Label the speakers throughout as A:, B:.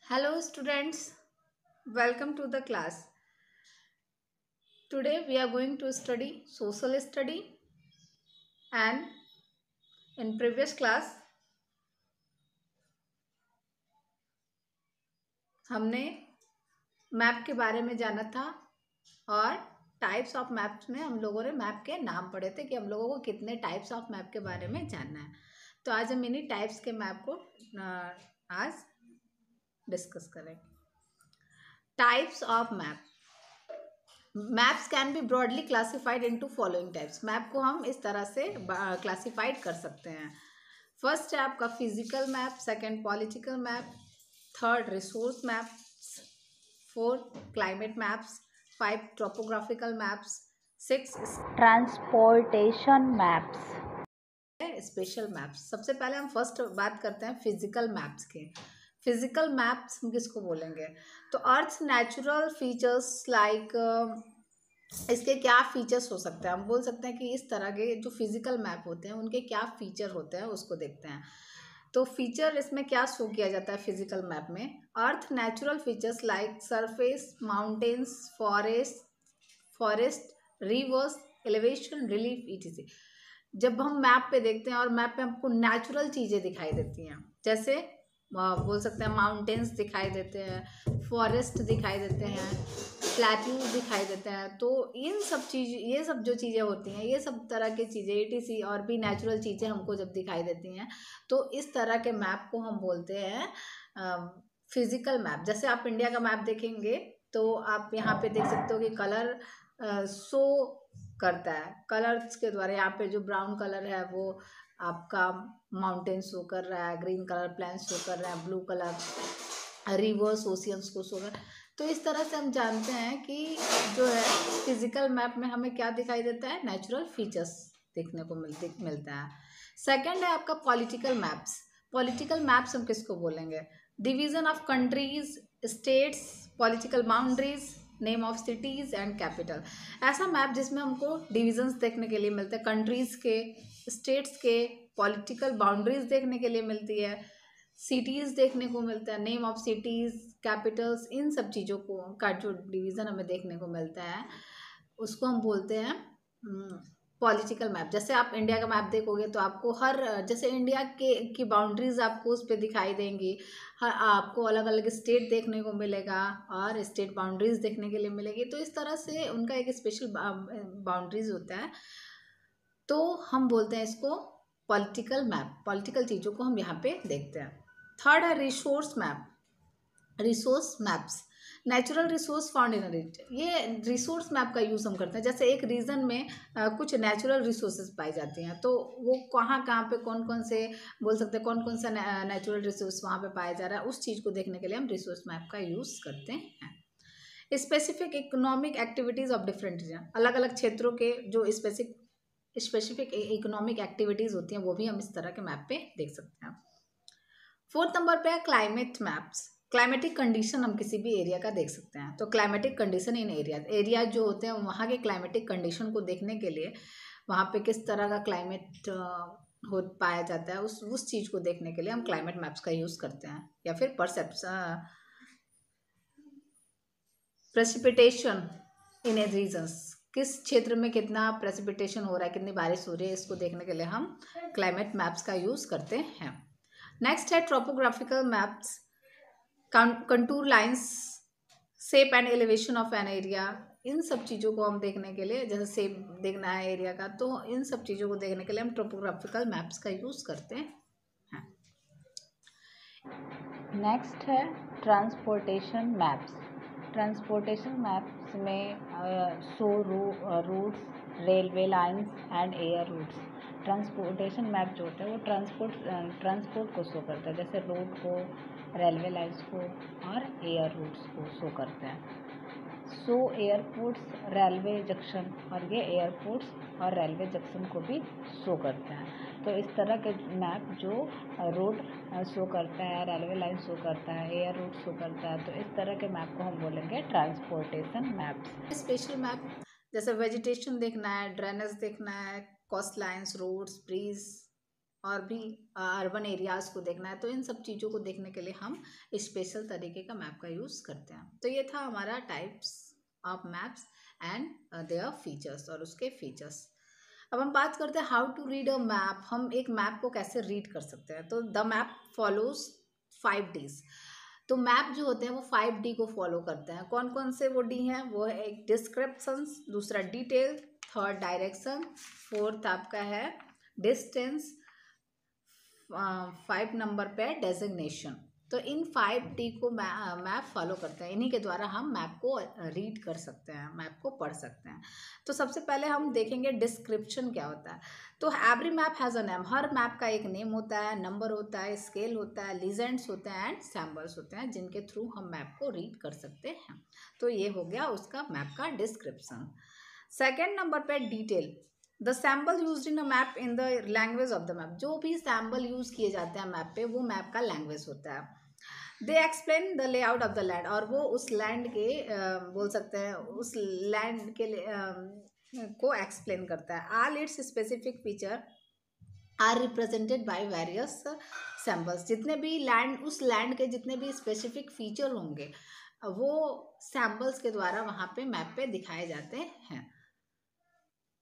A: Hello students, welcome to the class. Today we are going to study social study, and in previous class हमने map के बारे में जाना था और टाइप्स ऑफ मैप्स में हम लोगों ने मैप के नाम पढ़े थे कि हम लोगों को कितने टाइप्स ऑफ मैप के बारे में जानना है। तो आज हम इन्हीं टाइप्स के मैप को आज डिस्कस करेंगे। Types of map. Maps can be broadly classified into following types. Map को हम इस तरह से क्लासिफाइड कर सकते हैं। फर्स्ट है आपका physical map, second political map, third resource maps, fourth climate maps, five topographical maps, six
B: transportation maps.
A: Special maps. सबसे पहले हम फर्स्ट बात करते हैं फिजिकल मैप्स के। फिजिकल मैप्स हम किसको बोलेंगे? तो अर्थ नेचुरल फीचर्स लाइक इसके क्या फीचर्स हो सकते हैं? हम बोल सकते हैं कि इस तरह के जो फिजिकल मैप होते हैं उनके क्या फीचर होते हैं उसको देखते हैं। तो फीचर इसमें क्या शो किया जाता है फिजिकल मैप में? Earth natural features like surface, mountains, forest, rivers, elevation, relief etc। जब हम मैप पे देखते हैं और मैप पे हमको नेचुरल चीज़ें दिखाई देती हैं, जैसे बोल सकते हैं माउंटेन्स दिखाई देते हैं, फॉरेस्ट दिखाई देते हैं, प्लेट्यूज दिखाई देते हैं। तो इन सब चीज़ ये सब जो चीज़ें होती हैं, ये सब तरह की चीज़ें etc और भी नेचुरल चीज़ें हमको जब दिखाई देती हैं तो इस तरह के मैप को हम बोलते हैं फिजिकल मैप। जैसे आप इंडिया का मैप देखेंगे तो आप यहाँ पे देख सकते हो कि कलर शो करता है। कलर्स के द्वारा यहाँ पे जो ब्राउन कलर है वो आपका माउंटेन शो कर रहा है, ग्रीन कलर प्लेन शो कर रहा है, ब्लू कलर रिवर्स ओशियंस को शो कर। तो इस तरह से हम जानते हैं कि जो है फिजिकल मैप में हमें क्या दिखाई देता है? नेचुरल फीचर्स देखने को मिलता है। सेकंड है आपका पॉलिटिकल मैप्स। पॉलिटिकल मैप्स हम किसको बोलेंगे? Division of countries, states, political boundaries, name of cities and capital. ऐसा मैप जिसमें हमको डिविजन्स देखने के लिए मिलते हैं, कंट्रीज़ के, स्टेट्स के, पॉलिटिकल बाउंड्रीज देखने के लिए मिलती है, सिटीज़ देखने को मिलता है, नेम ऑफ सिटीज़, कैपिटल्स, इन सब चीज़ों को का जो डिवीज़न हमें देखने को मिलता है उसको हम बोलते हैं पॉलिटिकल मैप। जैसे आप इंडिया का मैप देखोगे तो आपको हर जैसे इंडिया के की बाउंड्रीज आपको उस पर दिखाई देंगी, आपको अलग अलग स्टेट देखने को मिलेगा और स्टेट बाउंड्रीज देखने के लिए मिलेगी। तो इस तरह से उनका एक स्पेशल बाउंड्रीज होता है, तो हम बोलते हैं इसको पॉलिटिकल मैप। पॉलिटिकल चीज़ों को हम यहाँ पे देखते हैं। थर्ड है resource map. Resource maps, natural resource found in region. ये रिसोर्स मैप का यूज़ हम करते हैं। जैसे एक रीजन में कुछ नेचुरल रिसोर्सेज पाई जाती हैं तो वो कहाँ कहाँ पे कौन कौन से बोल सकते हैं कौन कौन सा नेचुरल रिसोर्स वहाँ पे पाया जा रहा है, उस चीज़ को देखने के लिए हम रिसोर्स मैप का यूज़ करते हैं। Specific economic activities of different region. अलग अलग क्षेत्रों के जो स्पेसिफिक इकोनॉमिक एक्टिविटीज़ होती हैं वो भी हम इस तरह के मैप पे देख सकते हैं। फोर्थ नंबर पे है क्लाइमेट मैप्स। क्लाइमेटिक कंडीशन हम किसी भी एरिया का देख सकते हैं। तो क्लाइमेटिक कंडीशन इन एरिया जो होते हैं वहाँ के क्लाइमेटिक कंडीशन को देखने के लिए वहाँ पे किस तरह का क्लाइमेट हो पाया जाता है उस चीज़ को देखने के लिए हम क्लाइमेट मैप्स का यूज़ करते हैं। या फिर प्रेसिपिटेशन इन ए रीजन्स, किस क्षेत्र में कितना प्रेसिपिटेशन हो रहा है, कितनी बारिश हो रही है, इसको देखने के लिए हम क्लाइमेट मैप्स का यूज़ करते हैं। नेक्स्ट है topographical maps. Contour lines, shape and elevation of an area, इन सब चीज़ों को हम देखने के लिए, जैसे शेप देखना है एरिया का तो इन सब चीज़ों को देखने के लिए हम ट्रोपोग्राफिकल मैप्स का यूज़ करते हैं।
B: नेक्स्ट है ट्रांसपोर्टेशन मैप्स। ट्रांसपोर्टेशन मैप्स में show routes, railway lines and air routes. Transportation map जो होता है वो ट्रांसपोर्ट को शो करता है, जैसे रोड को, रेलवे लाइंस को और एयर रूट्स को शो करते हैं। सो एयरपोर्ट्स, रेलवे जंक्शन, और ये एयरपोर्ट्स और रेलवे जंक्शन को भी शो करते हैं। तो इस तरह के मैप जो रोड शो करता है, रेलवे लाइन शो करता है, एयर रूट शो करता है, तो इस तरह के मैप को हम बोलेंगे ट्रांसपोर्टेशन मैप्स।
A: स्पेशल मैप जैसे वेजिटेशन देखना है, ड्रेनेज देखना है, कोस्ट लाइन्स, रोड्स, ब्रिज और भी अर्बन एरियाज़ को देखना है, तो इन सब चीज़ों को देखने के लिए हम स्पेशल तरीके का मैप का यूज़ करते हैं। तो ये था हमारा types of maps and their features और उसके फीचर्स। अब हम बात करते हैं how to read a map. हम एक मैप को कैसे रीड कर सकते हैं। तो द मैप फॉलोज 5 Ds। तो मैप जो होते हैं वो 5D को फॉलो करते हैं। कौन कौन से वो डी हैं? वो है एक डिस्क्रिप्शंस, दूसरा डिटेल, थर्ड डायरेक्शन, फोर्थ आपका है डिस्टेंस, 5 नंबर पे डेजिग्नेशन। तो इन 5D को मैप फॉलो करते हैं। इन्हीं के द्वारा हम मैप को रीड कर सकते हैं, मैप को पढ़ सकते हैं। तो सबसे पहले हम देखेंगे डिस्क्रिप्शन क्या होता है। तो every map has a name. Her map का एक नेम होता है, नंबर होता है, स्केल होता है, लीजेंड्स होते हैं एंड सैम्बल्स होते हैं, जिनके थ्रू हम मैप को रीड कर सकते हैं। तो ये हो गया उसका मैप का डिस्क्रिप्शन। सेकेंड नंबर पे detail. The sample use in a map in the language of the map. जो भी सैम्बल यूज किए जाते हैं मैप पे, वो मैप का लैंग्वेज होता है। They explain the layout of the land. और वो उस लैंड के बोल सकते हैं उस लैंड के को एक्सप्लेन करता है। All its specific feature are represented by various symbols. जितने भी लैंड, उस लैंड के जितने भी स्पेसिफिक फीचर होंगे वो सैम्बल्स के द्वारा वहाँ पे मैप पे दिखाए जाते हैं।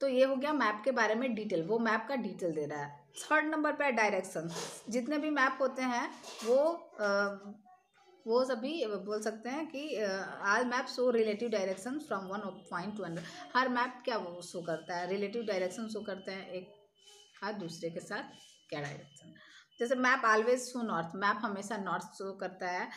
A: तो ये हो गया मैप के बारे में डिटेल, वो मैप का डिटेल दे रहा है। थर्ड नंबर पे डायरेक्शन। जितने भी मैप होते हैं वो सभी बोल सकते हैं कि all map show relative direction from one point two another. Her map क्या वो शो करता है? रिलेटिव डायरेक्शन शो करते हैं, एक का दूसरे के साथ क्या डायरेक्शन। जैसे map always show north. Map हमेशा नॉर्थ शो करता है।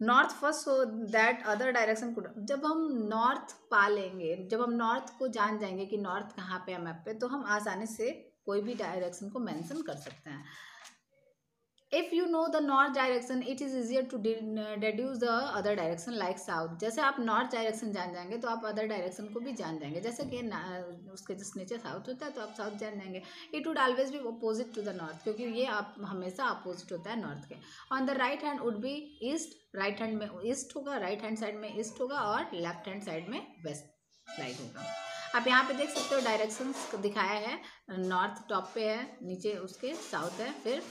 A: North first so that other direction could. जब हम नॉर्थ पा लेंगे, जब हम नॉर्थ को जान जाएंगे कि नॉर्थ कहाँ पे है मैप पे, तो हम आसानी से कोई भी डायरेक्शन को मेंशन कर सकते हैं। If you know the north direction it is easier to deduce the other direction like south. जैसे आप नॉर्थ डायरेक्शन जान जाएंगे तो आप अदर डायरेक्शन को भी जान जाएंगे। जैसे कि उसके जिस नीचे साउथ होता है तो आप साउथ जान जाएंगे। It would always be opposite to the north, क्योंकि ये आप हमेशा अपोजिट होता है नॉर्थ के। On the right hand would be east. Right hand में ईस्ट होगा, राइट हैंड साइड में ईस्ट होगा और लेफ्ट हैंड साइड में वेस्ट लाइट होगा। आप यहाँ पे देख सकते हो डायरेक्शंस दिखाया है। नॉर्थ टॉप पे है, नीचे उसके साउथ है, फिर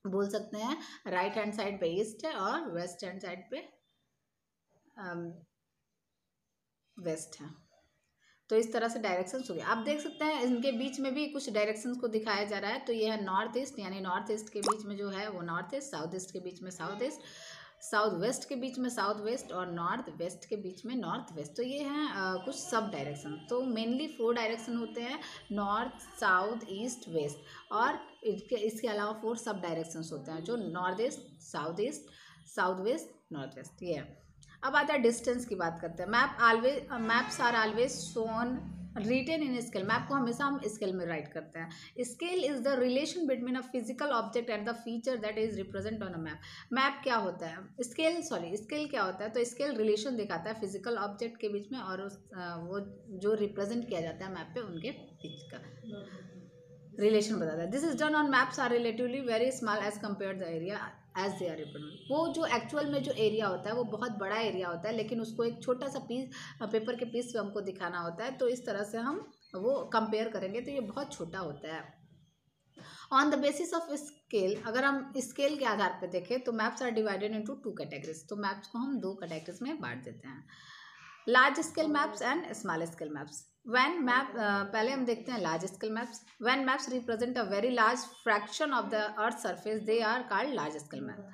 A: बोल सकते हैं राइट हैंड साइड पे ईस्ट है और वेस्ट हैंड साइड पे वेस्ट है। तो इस तरह से डायरेक्शंस हो गए। आप देख सकते हैं इनके बीच में भी कुछ डायरेक्शंस को दिखाया जा रहा है। तो ये है नॉर्थ ईस्ट, यानी नॉर्थ ईस्ट के बीच में जो है वो नॉर्थ ईस्ट, साउथ ईस्ट के बीच में साउथ ईस्ट, साउथ वेस्ट के बीच में साउथ वेस्ट और नॉर्थ वेस्ट के बीच में नॉर्थ वेस्ट। तो ये हैं कुछ सब डायरेक्शन। तो मेनली 4 डायरेक्शन होते हैं, नॉर्थ, साउथ, ईस्ट, वेस्ट। और इसके अलावा 4 सब डायरेक्शंस होते हैं जो north east, south west, north west. ये है। अब आता है डिस्टेंस की बात करते हैं। Maps are always shown written in scale. Map को हमेशा हम स्केल में राइट करते हैं। Scale is the relation between a physical object and the feature that is represent on a map. Map क्या होता है? स्केल क्या होता है? तो स्केल रिलेशन दिखाता है फिजिकल ऑब्जेक्ट के बीच में और वो जो रिप्रेजेंट किया जाता है मैप पे उनके बीच का रिलेशन बताता है। This is done on maps are relatively very small as compare the area as they are represent. वो जो एक्चुअल में जो एरिया होता है वो बहुत बड़ा एरिया होता है, लेकिन उसको एक छोटा सा पीस पेपर के पीस पे हमको दिखाना होता है। तो इस तरह से हम वो कंपेयर करेंगे तो ये बहुत छोटा होता है। On the basis of scale, अगर हम स्केल के आधार पर देखें तो maps are divided into 2 categories. तो मैप्स को हम 2 कैटेगरीज में बांट देते हैं, large scale maps and small scale maps. When map पहले हम देखते हैं large scale maps. When maps represent a very large fraction of the earth surface they are called large scale map.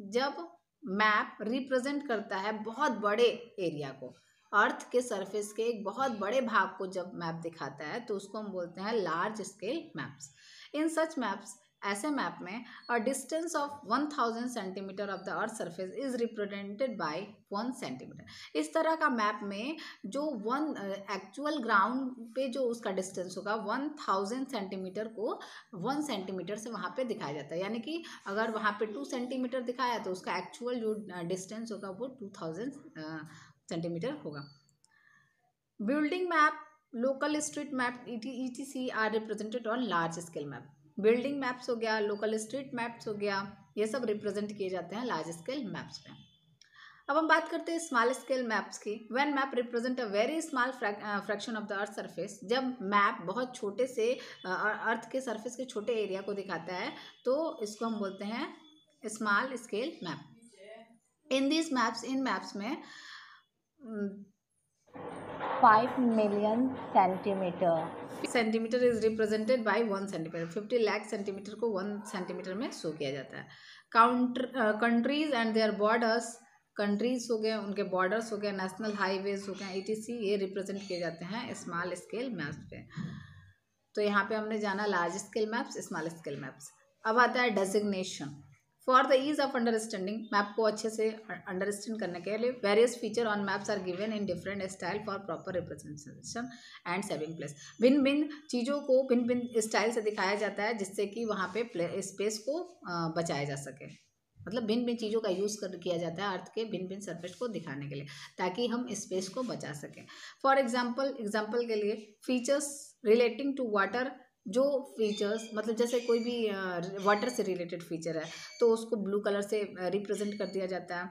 A: जब मैप रिप्रेजेंट करता है बहुत बड़े area को, अर्थ के सरफेस के एक बहुत बड़े भाग को जब मैप दिखाता है तो उसको हम बोलते हैं लार्ज स्केल मैप्स। इन सच मैप्स, ऐसे मैप में a distance of 1000 centimetre of the earth surface is represented by 1 centimetre. इस तरह का मैप में जो एक्चुअल ग्राउंड पे जो उसका डिस्टेंस होगा 1000 सेंटीमीटर को 1 सेंटीमीटर से वहाँ पे दिखाया जाता है। यानी कि अगर वहाँ पे 2 सेंटीमीटर दिखाया तो उसका एक्चुअल जो डिस्टेंस होगा वो 2000 सेंटीमीटर होगा। Building map, local street map ETC are represented on large scale map. Building maps हो गया, लोकल स्ट्रीट मैप्स हो गया, ये सब रिप्रेजेंट किए जाते हैं लार्ज स्केल मैप्स पे। अब हम बात करते हैं स्मॉल स्केल मैप्स की। When map represent a very small fraction of the earth surface, जब मैप बहुत छोटे से अर्थ के सरफेस के छोटे एरिया को दिखाता है तो इसको हम बोलते हैं स्मॉल स्केल मैप। इन मैप्स में
B: 5 million centimeter.
A: Centimetre is represented by 1 centimetre. 50 lakh centimetre को 1 सेंटीमीटर में शो किया जाता है। Countries and their borders, countries हो गए, उनके बॉर्डर्स हो गए, नेशनल हाईवेज हो गए, ETC, ये रिप्रेजेंट किए जाते हैं स्मॉल स्केल मैप्स पे। तो यहाँ पे हमने जाना large scale maps, small scale maps. अब आता है designation. For the ease of understanding, map को अच्छे से अंडरस्टैंड करने के लिए various feature on maps are given in different style for proper representation and saving place. भिन्न भिन्न चीज़ों को भिन्न भिन्न स्टाइल से दिखाया जाता है जिससे कि वहाँ पे स्पेस को बचाया जा सके। मतलब भिन्न भिन्न चीज़ों का यूज़ किया जाता है अर्थ के भिन्न भिन्न सरफेस को दिखाने के लिए ताकि हम स्पेस को बचा सकें। फॉर एग्जाम्पल के लिए फीचर्स रिलेटिंग टू वाटर, जो फीचर्स मतलब जैसे कोई भी वाटर से रिलेटेड फीचर है तो उसको ब्लू कलर से रिप्रेजेंट कर दिया जाता है।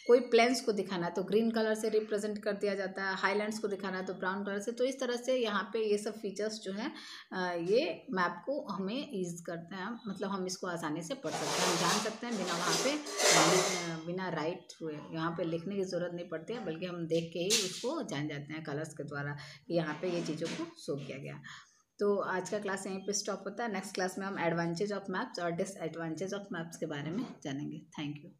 A: कोई प्लेन्स को दिखाना है तो ग्रीन कलर से रिप्रेजेंट कर दिया जाता है। हाईलैंड्स को दिखाना है तो ब्राउन कलर से। तो इस तरह से यहाँ पे ये सब फीचर्स जो हैं ये मैप को हमें ईज करते हैं, मतलब हम इसको आसानी से पढ़ सकते हैं, हम जान सकते हैं बिना वहाँ पे बिना राइट हुए यहाँ पे लिखने की ज़रूरत नहीं पड़ती है, बल्कि हम देख के ही उसको जान जाते हैं कलर्स के द्वारा कि यहाँ पे ये चीज़ों को शो किया गया। तो आज का क्लास यहीं पे स्टॉप होता है। नेक्स्ट क्लास में हम एडवांटेज ऑफ मैप्स और डिसएडवांटेज ऑफ मैप्स के बारे में जानेंगे। Thank you.